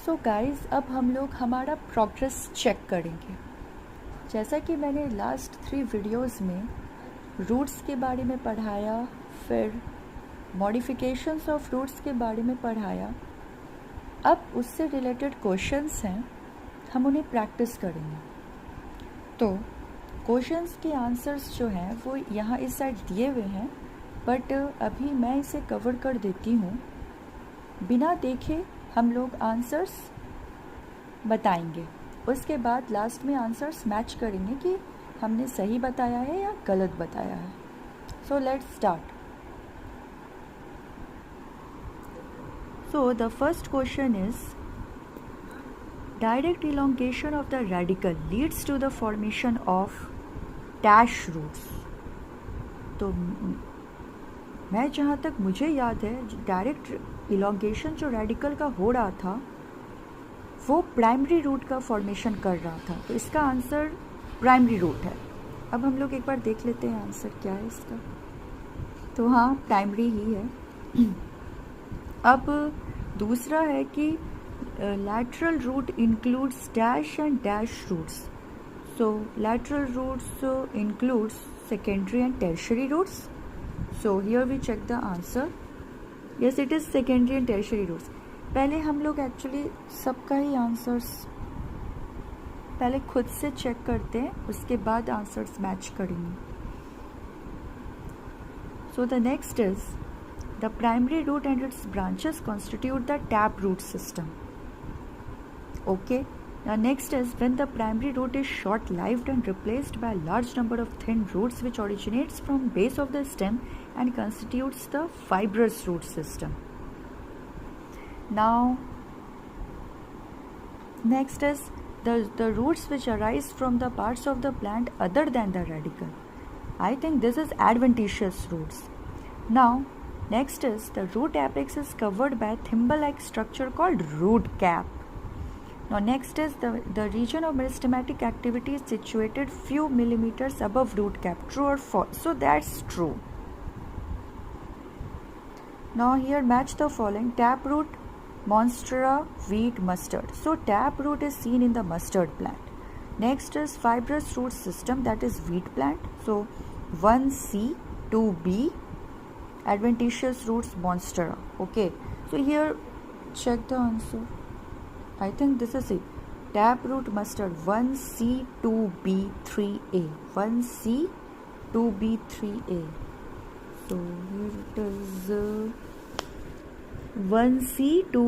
So guys, अब हम लोग हमारा प्रोग्रेस चेक करेंगे। जैसा कि मैंने लास्ट 3 वीडियोस में रूट्स के बारे में पढ़ाया, फिर मॉडिफिकेशंस ऑफ रूट्स के बारे में पढ़ाया। अब उससे रिलेटेड क्वेश्चंस हैं, हम उन्हें प्रैक्टिस करेंगे। तो क्वेश्चंस के आंसर्स जो हैं वो यहाँ इस साइड दिए हुए हैं, बट अभी मैं इसे कवर कर देती हूँ। बिना देखे हम लोग आंसर्स बताएंगे, उसके बाद लास्ट में आंसर्स मैच करेंगे कि हमने सही बताया है या गलत बताया है। So let's start. So the first question is, direct elongation of the radical leads to the formation of dash roots। तो मैं जहाँ तक मुझे याद है, डायरेक्ट elongation जो रेडिकल का हो रहा था वो प्राइमरी रूट का फॉर्मेशन कर रहा था, तो इसका आंसर प्राइमरी रूट है। अब हम लोग एक बार देख लेते हैं आंसर क्या है इसका। तो हाँ, प्राइमरी ही है। अब दूसरा है कि lateral root includes dash and dash roots. So lateral roots includes secondary and tertiary roots. So here we check the answer. Yes, it is secondary and tertiary roots. पहले हम लोग एक्चुअली सबका ही आंसर्स पहले खुद से चेक करते हैं, उसके बाद आंसर्स मैच करेंगे। So the next is, the primary root and its branches constitute the tap root system. Okay. Now next is, when the primary root is short-lived and replaced by a large number of thin roots which originates from base of the stem and constitutes the fibrous root system. Now next is the roots which arise from the parts of the plant other than the radical. I think this is adventitious roots. Now next is, the root apex is covered by a thimble-like structure called root cap. Now next is, the region of meristematic activity is situated few millimeters above root cap. True or false? So that's true. Now here match the following: taproot, monstera, wheat, mustard. So taproot is seen in the mustard plant. Next is fibrous root system, that is wheat plant. So 1C, 2B, adventitious roots, monstera. Okay, so here check the answer. I think this is it. Taproot, mustard, 1C, 2B, 3A. 1C, 2B, 3A. So here it is 1C, 2